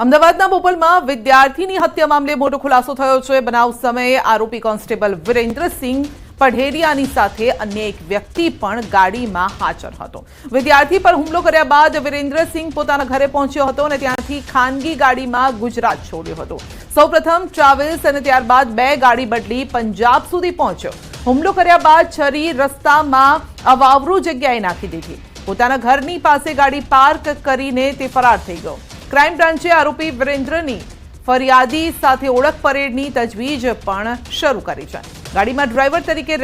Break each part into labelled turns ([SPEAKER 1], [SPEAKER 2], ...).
[SPEAKER 1] અમદાવાદના બોપલમાં વિદ્યાર્થીની હત્યા મામલે મોટો ખુલાસો થયો છે। બનાવ સમયે આરોપી કોન્સ્ટેબલ વિરેન્દ્રસિંહ પઢેરિયાની સાથે અન્ય એક વ્યક્તિ પણ ગાડીમાં હાજર હતો। વિદ્યાર્થી પર હુમલો કર્યા બાદ વિરેન્દ્રસિંહ પોતાના ઘરે પહોંચ્યો હતો અને ત્યાંથી ખાનગી ગાડીમાં ગુજરાત છોડ્યો હતો। સૌપ્રથમ ટ્રાવેલ્સ અને ત્યારબાદ બે ગાડી બદલી પંજાબ સુધી પહોંચ્યો। હુમલો કર્યા બાદ છરી રસ્તામાં અવાવરૂ જગ્યાએ નાખી દીધી। પોતાના ઘરની પાસે ગાડી પાર્ક કરીને તે ફરાર થઈ ગયો। ક્રાઇમ બ્રાન્ચે આરોપી વિરેન્દ્રની ફરિયાદી સાથે ઓળખ પરેડની તજવીજ પણ શરૂ કરી છે। ગાડીમાં ડ્રાઈવર તરીકે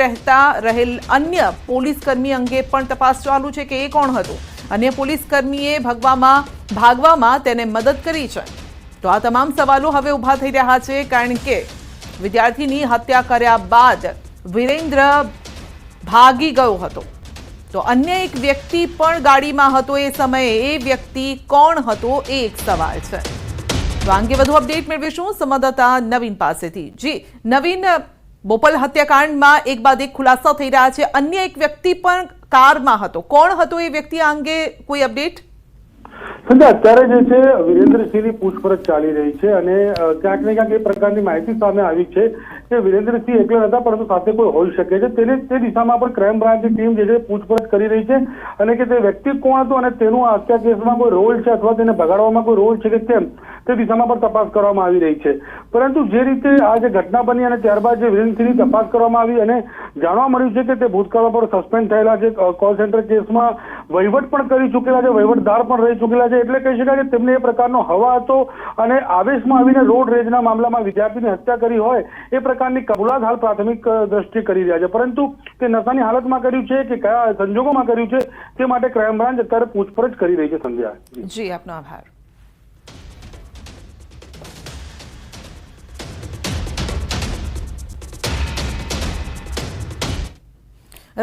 [SPEAKER 1] રહેલ અન્ય પોલીસકર્મી અંગે પણ તપાસ ચાલુ છે કે એ કોણ હતો। અન્ય પોલીસકર્મીએ ભાગવામાં તેને મદદ કરી છે। તો આ તમામ સવાલો હવે ઊભા થઈ રહ્યા છે, કારણ કે વિદ્યાર્થીની હત્યા કર્યા બાદ વિરેન્દ્ર ભાગી ગયો હતો। તો અન્ય એક વ્યક્તિ પણ ગાડીમાં હતો। એ સમયે એ વ્યક્તિ કોણ હતો એ એક સવાલ છે। તો આ અંગે વધુ અપડેટ મેળવીશું સંવાદદાતા નવીન પાસેથી। જી નવીન, બોપલ હત્યાકાંડમાં એક બાદ એક ખુલાસા થઈ રહ્યા છે। અન્ય એક વ્યક્તિ પણ કારમાં હતો, કોણ હતો એ વ્યક્તિ? આ અંગે કોઈ અપડેટ?
[SPEAKER 2] સંજય, અત્યારે જે છે વિરેન્દ્રસિંહની પૂછપરછ ચાલી રહી છે અને ક્યાંક ને ક્યાંક એ પ્રકારની માહિતી સામે આવી છે કે વિરેન્દ્રસિંહ એકલા નહોતા, પરંતુ સાથે કોઈ હોઈ શકે છે। તે દિશામાં પણ ક્રાઇમ બ્રાન્ચની ટીમ જે છે પૂછપરછ કરી રહી છે અને કે તે વ્યક્તિ કોણ હતો અને તેનું આ હત્યા કેસમાં કોઈ રોલ છે અથવા તેને ભગાડવામાં કોઈ રોલ છે કે કેમ, તે દિશામાં પણ તપાસ કરવામાં આવી રહી છે। પરંતુ જે રીતે આ જે ઘટના બની અને ત્યારબાદ જે વિરેન્દ્રસિંહની તપાસ કરવામાં આવી અને જાણવા મળ્યું છે કે તે ભૂતકાળમાં પણ સસ્પેન્ડ થયેલા છે, કોલ સેન્ટર કેસમાં વહીવટ પણ કરી ચૂકેલા છે, વહીવટદાર પણ રહી ચૂકેલા છે। એટલે કહી શકાય કે તેમને એ પ્રકારનો હવા હતો અને આવેશમાં આવીને રોડ રેજના મામલામાં વિદ્યાર્થીની હત્યા કરી હોય એ પ્રકારની કબૂલાત હાલ પ્રાથમિક દ્રષ્ટિએ કરી રહ્યા છે। પરંતુ તે નશાની હાલતમાં કર્યું છે કે કયા સંજોગોમાં કર્યું છે તે માટે ક્રાઇમ બ્રાન્ચ અત્યારે પૂછપરછ કરી રહી છે। સંધ્યા
[SPEAKER 1] જી, આપનો આભાર।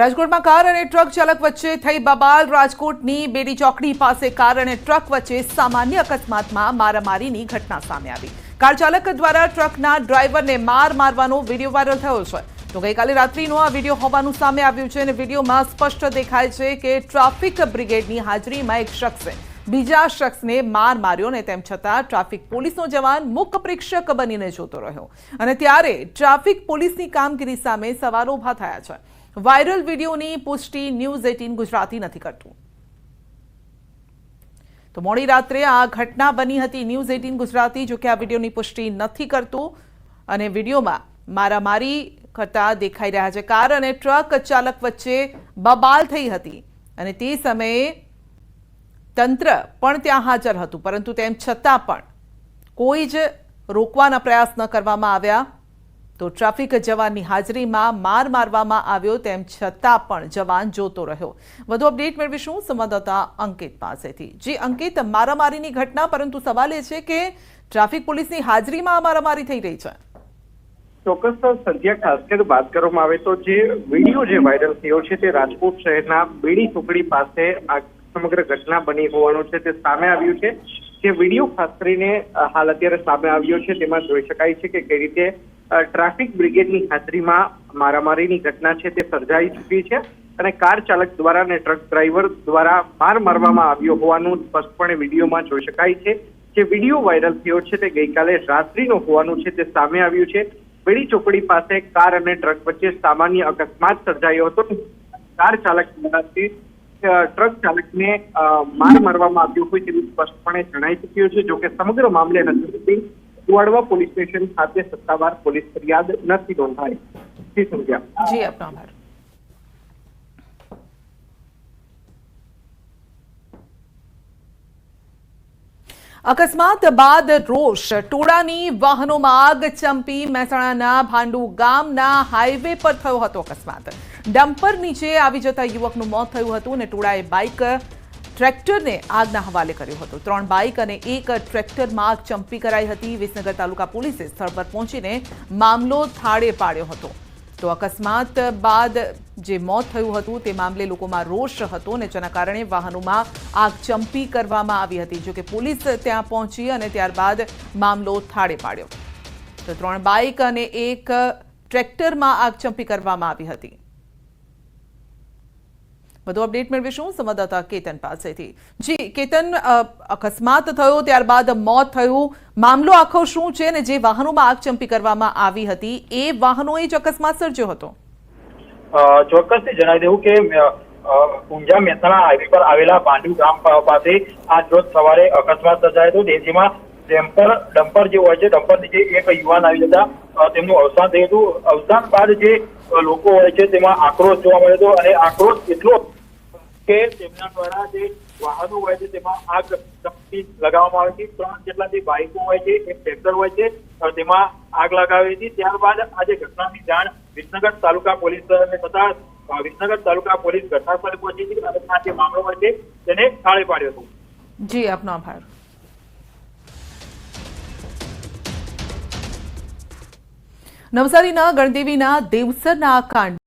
[SPEAKER 1] રાજકોટમાં કાર અને ટ્રક ચાલક વચ્ચે થઈ બબાલ। રાજકોટની બેડી ચોકડી પાસે કાર અને ટ્રક વચ્ચે સામાન્ય અકસ્માતમાં મારામારીની ઘટના સામે આવી। કાર ચાલક દ્વારા ટ્રકના ડ્રાઈવરને મારવાનો વિડીયો વાયરલ થયો છે। તો ગઈકાલે રાત્રિનો આ વિડીયો હોવાનું સામે આવ્યું છે અને વિડીયોમાં સ્પષ્ટ દેખાય છે કે ટ્રાફિક બ્રિગેડની હાજરીમાં એક શખ્સે બીજા શખ્સને માર્યો અને તેમ છતાં ટ્રાફિક પોલીસનો જવાન મૂક પ્રેક્ષક બનીને જોતો રહ્યો અને ત્યારે ટ્રાફિક પોલીસની કામગીરી સામે સવાલો ઊભા થયા છે। વાયરલ વિડીયોની પુષ્ટિ ન્યૂઝ 18 ગુજરાતી નથી કરતું। તો મોડી રાત્રે આ ઘટના બની હતી। ન્યૂઝ 18 ગુજરાતી જો કે આ વિડીયોની પુષ્ટિ નથી કરતું અને વિડીયોમાં મારામારી કરતા દેખાઈ રહ્યા છે। કાર અને ટ્રક ચાલક વચ્ચે બબાલ થઈ હતી અને તે સમયે તંત્ર પણ ત્યાં હાજર હતું, પરંતુ તેમ છતાં પણ કોઈ જ રોકવાના પ્રયાસ ન કરવામાં આવ્યા। તો ટ્રાફિક જવાનની હાજરીમાં મારવામાં આવ્યો, તેમ છતાં પણ જવાન જોતો રહ્યો। વધુ અપડેટ મેળવીશું સંવાદદાતા અંકિત પાસેથી। જી અંકિત, મારામારીની ઘટના, પરંતુ સવાલ એ છે કે ટ્રાફિક પોલીસની હાજરીમાં મારામારી થઈ રહી છે।
[SPEAKER 3] ચોક્કસ સંધ્યા, ખાસ કરીને વાત કરવામાં આવે તો જે વિડીયો જે વાયરલ થયો છે તે રાજકોટ શહેરના બેડી ચોકડી પાસે આ સમગ્ર ઘટના બની હોવાનું છે તે સામે આવ્યું છે। જે વિડીયો ખાસ કરીને હાલ અત્યારે સામે આવ્યો છે તેમાં જોઈ શકાય છે કે કઈ રીતે ટ્રાફિક બ્રિગેડની હાજરીમાં મારામારીની ઘટના છે તે સર્જાઈ ચૂકી છે અને કાર ચાલક દ્વારા અને ટ્રક ડ્રાઈવર દ્વારા મારવામાં આવ્યો હોવાનું સ્પષ્ટપણે વિડીયોમાં જોઈ શકાય છે। જે વિડીયો વાયરલ થયો છે તે ગઈકાલે રાત્રિનો હોવાનું છે તે સામે આવ્યું છે। બેડી ચોકડી પાસે કાર અને ટ્રક વચ્ચે સામાન્ય અકસ્માત સર્જાયો હતો। કાર ચાલક દ્વારાથી ટ્રક ચાલકને મારવામાં આવ્યો હોય તેવું સ્પષ્ટપણે જણાઈ ચૂક્યું છે। જોકે સમગ્ર મામલે હજુ સુધી કુવાડવા પોલીસ સ્ટેશન ખાતે સત્તાવાર પોલીસ ફરિયાદ નથી નોંધાઈ।
[SPEAKER 1] જી, આપનો આભાર। અકસ્માત બાદ રોષ, ટોળાની વાહનોમાં આગ ચંપી। મહેસાણાના ભાંડુ ગામના હાઈવે પર થયો હતો અકસ્માત। ડમ્પર નીચે આવી જતા યુવકનું મોત થયું હતું અને ટોળાએ બાઇક ટ્રેક્ટરને આગના હવાલે કર્યો હતો। 3 બાઇક અને 1 ટ્રેક્ટરમાં આગ ચંપી કરાઈ હતી। વિસનગર તાલુકા પોલીસે સ્થળ પર પહોંચીને મામલો થાળે પાડ્યો હતો। તો અકસ્માત બાદ જે મોત થયું હતું તે મામલે લોકોમાં રોષ હતો અને જેના કારણે વાહનોમાં આગ ચંપી કરવામાં આવી હતી। જો કે પોલીસ ત્યાં પહોંચી અને ત્યારબાદ મામલો થાળે પાડ્યો। તો 3 બાઇક અને 1 ટ્રેક્ટરમાં આગ ચંપી કરવામાં આવી હતી। વધુ અપડેટ મેળવીશું સંવાદદાતા કેતન પાસેથી। જી કેતન, અકસ્માત થયો ત્યારબાદ મોત થયું, મામલો આખો શું છે અને જે વાહનોમાં આગચંપી કરવામાં આવી હતી એ વાહનોએ જ અકસ્માત સર્જ્યો હતો?
[SPEAKER 4] ચોક્કસથી જણાવી દેવું કે ઊંઝા મહેસાણા હાઈવે પર આવેલા પાંડુ ગામ પાસે આજ રોજ સવારે અકસ્માત સર્જાયો હતો, જેમાં ડમ્પર જે હોય છે, ડમ્પર નીચે એક યુવાન આવી જતા તેમનું અવસાન થયું હતું। અવસાન બાદ જે લોકો હોય છે તેમાં આક્રોશ જોવા મળ્યો હતો અને આક્રોશ એટલો કે તેમના દ્વારા જે વાહનો હોય છે તેમાં આગ લગાવવામાં આવી હતી। 3 જેટલા જે બાઇકો હોય છે, એક ટ્રેક્ટર હોય છે, તેમાં આગ લગાવી હતી। ત્યારબાદ આજે ઘટનાની જાણ વિસનગર તાલુકા પોલીસને થતા વિસનગર તાલુકા પોલીસ ઘટના સ્થળે પહોંચી હતી અને આ જે મામલો હોય છે તેને થાળે પાડ્યો હતો।
[SPEAKER 1] જી, આપનો આભાર। નવસારીના ગણદેવીના દેવસરના કાંડ